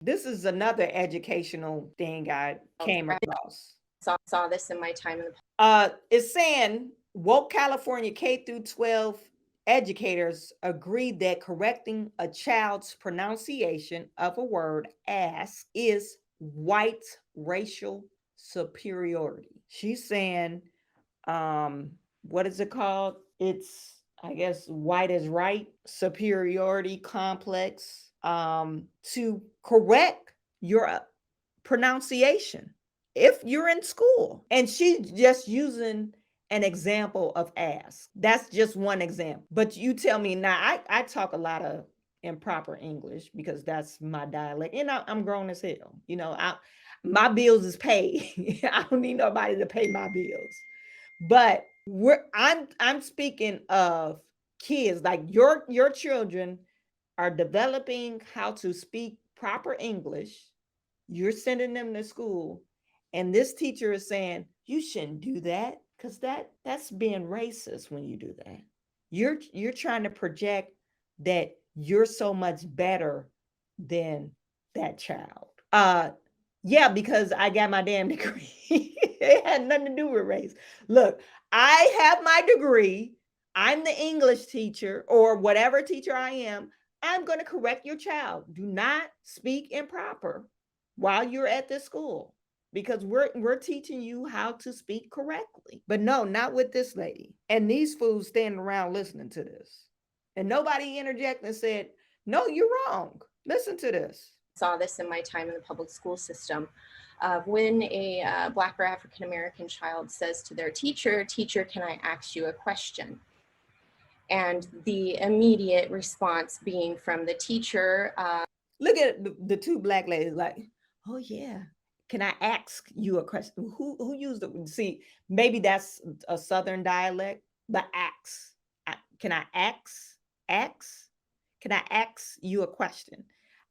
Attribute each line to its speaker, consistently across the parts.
Speaker 1: This is another educational thing I came across.
Speaker 2: Saw this in my time in the
Speaker 1: It's saying woke California K through 12 educators agreed that correcting a child's pronunciation of a word ask is white racial superiority. She's saying, what is it called? It's, I guess, white is right, superiority complex, to correct your pronunciation if you're in school. And she's just using an example of ask. That's just one example. But you tell me now, I talk a lot of improper English because that's my dialect. And I'm grown as hell. My bills is paid. I don't need nobody to pay my bills. But I'm speaking of kids, like your children are developing how to speak proper English. You're sending them to school, and this teacher is saying you shouldn't do that because that's being racist when you do that. You're trying to project that you're so much better than that child. Yeah, because I got my damn degree. It had nothing to do with race. Look, I have my degree. I'm the English teacher or whatever teacher I am. I'm going to correct your child. Do not speak improper while you're at this school because we're teaching you how to speak correctly. But no, not with this lady. And these fools standing around listening to this. And nobody interjected and said, "No, you're wrong. Listen to this."
Speaker 2: saw this in my time in the public school system. When a Black or African American child says to their teacher, "Teacher, can I ask you a question?" And the immediate response being from the teacher.
Speaker 1: Look at the two black ladies like, "Oh yeah, can I ask you a question?" Who used it? See, maybe that's a Southern dialect, but ask. Can I ask? Ask? Can I ask you a question?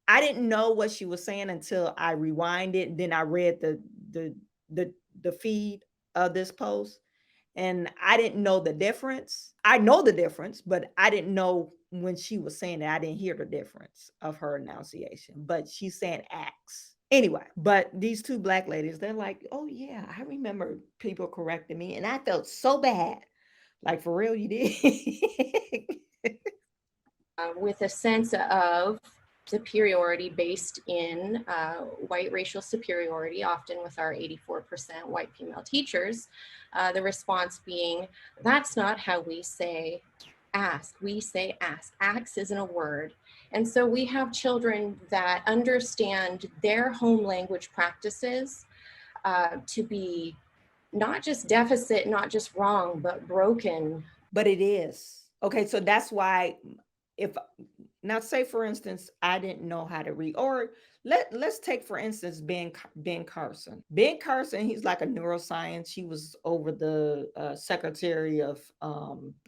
Speaker 1: I didn't know what she was saying until I rewinded. Then I read the feed of this post, and I didn't know the difference. I know the difference, but I didn't know when she was saying it. I didn't hear the difference of her enunciation, but she's saying acts. Anyway, but these two black ladies, they're like, "Oh yeah, I remember people correcting me," and I felt so bad. Like, for real, you did?
Speaker 2: With a sense of superiority based in white racial superiority, often with our 84% white female teachers, the response being, "That's not how we say ask. We say ask. Ask isn't a word." And so we have children that understand their home language practices to be not just deficit, not just wrong, but broken.
Speaker 1: But it is. Okay, so that's why, if now say for instance I didn't know how to read, or let's take for instance Ben Carson. Ben Carson, he's like a neuroscience. He was over the secretary of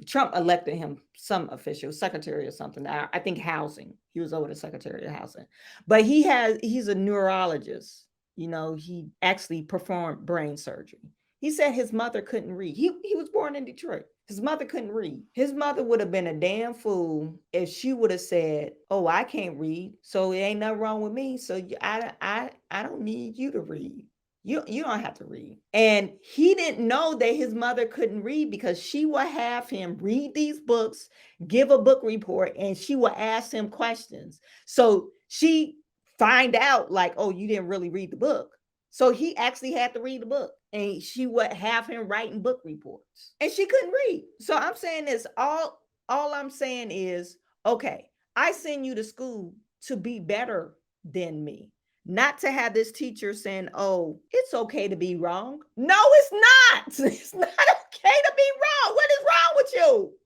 Speaker 1: Trump elected him some official secretary or something. I think housing. He was over the secretary of housing, but he's a neurologist. He actually performed brain surgery. He said his mother couldn't read. He was born in Detroit. His mother couldn't read. His mother would have been a damn fool if she would have said, "Oh, I can't read, so it ain't nothing wrong with me. So I don't need you to read. You don't have to read." And he didn't know that his mother couldn't read because she would have him read these books, give a book report, and she would ask him questions. So she find out like, "Oh, you didn't really read the book." So he actually had to read the book, and she would have him writing book reports, and she couldn't read. So I'm saying this, all I'm saying is, okay, I send you to school to be better than me, not to have this teacher saying, "Oh, it's okay to be wrong." No, it's not. It's not okay to be wrong. What is wrong with you?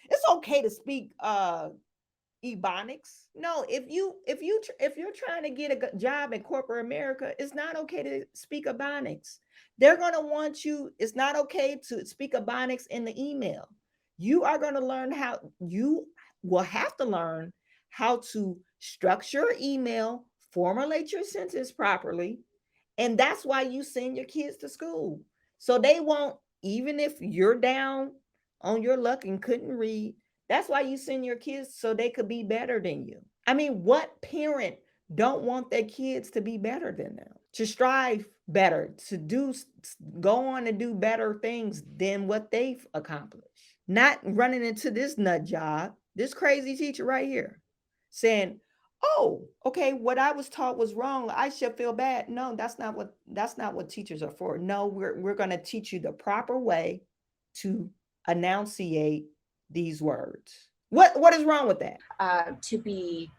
Speaker 1: It's okay to speak ebonics. No, if you're trying to get a job in corporate America, it's not okay to speak ebonics. They're going to want you. It's not okay to speak ebonics in the email. You are going to learn how. You will have to learn how to structure email, formulate your sentence properly, and that's why you send your kids to school, so they won't, even if you're down on your luck and couldn't read. That's why you send your kids, so they could be better than you. I mean, what parent don't want their kids to be better than them, to strive better, to go on and do better things than what they've accomplished. Not running into this nut job, this crazy teacher right here, saying, "Oh, okay, what I was taught was wrong. I should feel bad." No, that's not what teachers are for. No, we're going to teach you the proper way to enunciate these words. What is wrong with that?
Speaker 2: To be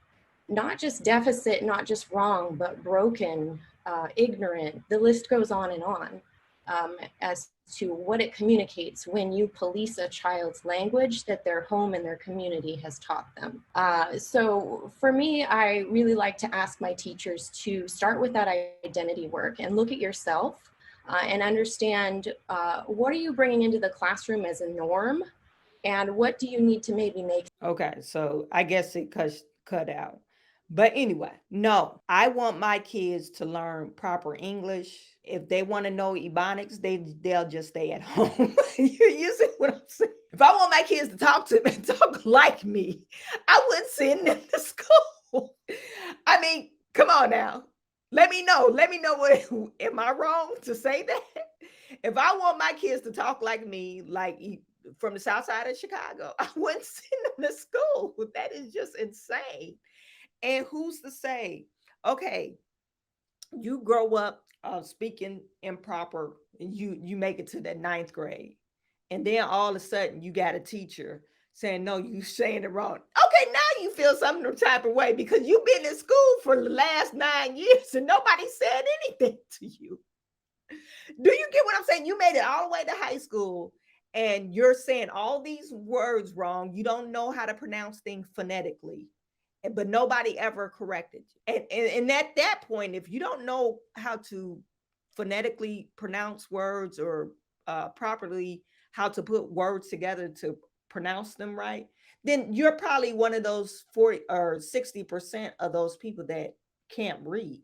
Speaker 2: not just deficit, not just wrong, but broken, ignorant. The list goes on and on as to what it communicates when you police a child's language that their home and their community has taught them. So for me, I really like to ask my teachers to start with that identity work and look at yourself and understand what are you bringing into the classroom as a norm, and what do you need to maybe make.
Speaker 1: Okay, so I guess it cut out. But anyway, no, I want my kids to learn proper English. If they want to know Ebonics, they'll just stay at home. You see what I'm saying? If I want my kids to talk to me, talk like me, I wouldn't send them to school. I mean, come on now. Let me know. Let me know what am I wrong to say that? If I want my kids to talk like me, like from the south side of Chicago, I wouldn't send them to school. That is just insane. And who's to say, okay, you grow up speaking improper, and you make it to the ninth grade, and then all of a sudden you got a teacher saying, no, you saying it wrong. Okay, now you feel some type of way because you've been in school for the last 9 years and nobody said anything to you. Do you get what I'm saying? You made it all the way to high school and you're saying all these words wrong. You don't know how to pronounce things phonetically, but nobody ever corrected you. And at that point, if you don't know how to phonetically pronounce words or properly how to put words together to pronounce them right, then you're probably one of those 40 or 60% of those people that can't read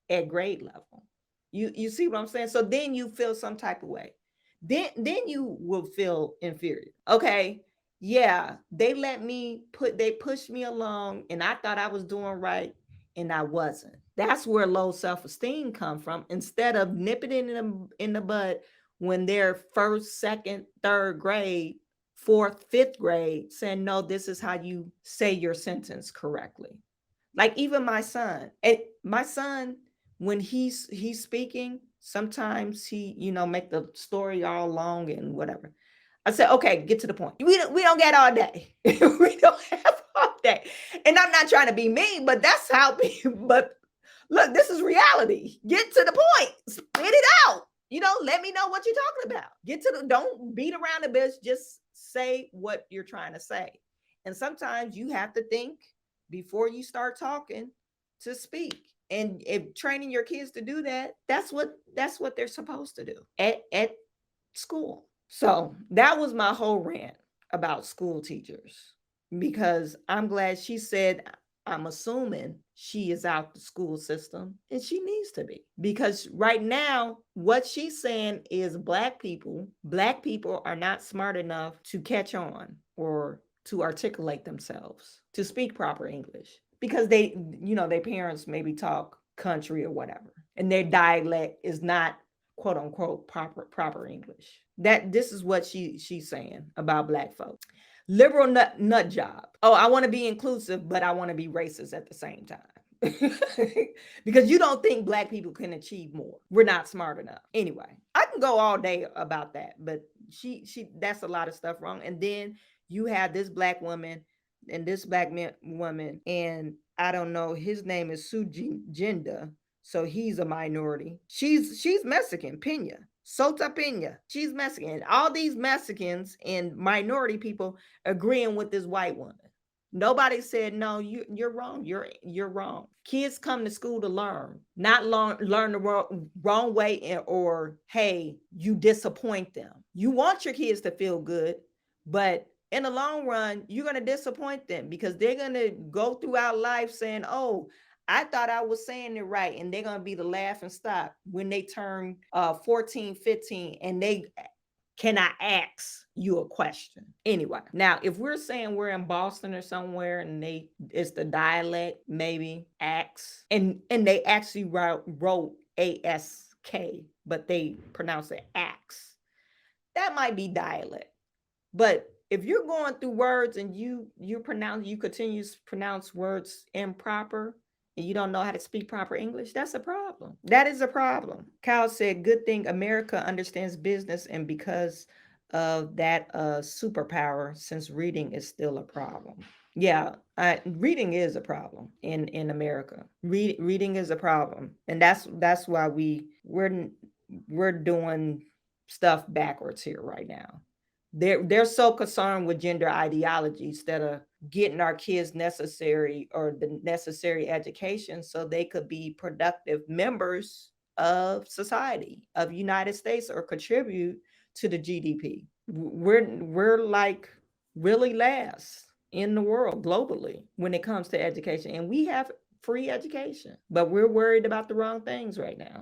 Speaker 1: at grade level. You see what I'm saying? So then you feel some type of way. Then you will feel inferior. Okay, yeah, they pushed me along and I thought I was doing right and I wasn't. That's where low self-esteem come from. Instead of nipping it in the bud when they're first, second, third grade, fourth, fifth grade, saying, no, this is how you say your sentence correctly. Like even my son, when he's speaking, sometimes he, make the story all long and whatever. I said, okay, get to the point. We don't get all day. We don't have all day. And I'm not trying to be mean, but that's how but look, this is reality. Get to the point. Spit it out. Let me know what you're talking about. Don't beat around the bush. Just say what you're trying to say. And sometimes you have to think before you start talking to speak. And if training your kids to do that, that's what they're supposed to do at school. So that was my whole rant about school teachers, because I'm glad she said, I'm assuming she is out the school system, and she needs to be, because right now what she's saying is black people are not smart enough to catch on or to articulate themselves, to speak proper English, because their parents maybe talk country or whatever, and their dialect is not quote unquote proper English. This is what she's saying about black folks. Liberal nut job. Oh, I want to be inclusive, but I want to be racist at the same time. Because you don't think black people can achieve more. We're not smart enough. Anyway, I can go all day about that, but she that's a lot of stuff wrong. And then you have this black woman and this black woman, and I don't know, his name is Sujinda. So he's a minority. She's Mexican, Pena. Sota Pena. She's Mexican. All these Mexicans and minority people agreeing with this white woman. Nobody said, no, you're wrong. You're wrong. Kids come to school to learn, not learn the wrong way, or hey, you disappoint them. You want your kids to feel good, but in the long run, you're going to disappoint them, because they're going to go throughout life saying, oh, I thought I was saying it right. And they're going to be the laughing stock when they turn 14, 15, and Can I ask you a question? Anyway, now if we're saying we're in Boston or somewhere and it's the dialect, maybe ask, and they actually wrote ASK, but they pronounce it ax. That might be dialect. But if you're going through words and you continue to pronounce words improper, and you don't know how to speak proper English, that's a problem. That is a problem. Kyle said, good thing America understands business, and because of that superpower, since reading is still a problem. Yeah, reading is a problem in America. Reading is a problem, and that's why we're doing stuff backwards here right now. They're so concerned with gender ideology instead of getting our kids the necessary education so they could be productive members of society, of United States, or contribute to the GDP. We're like really last in the world globally when it comes to education, and we have free education, but we're worried about the wrong things right now.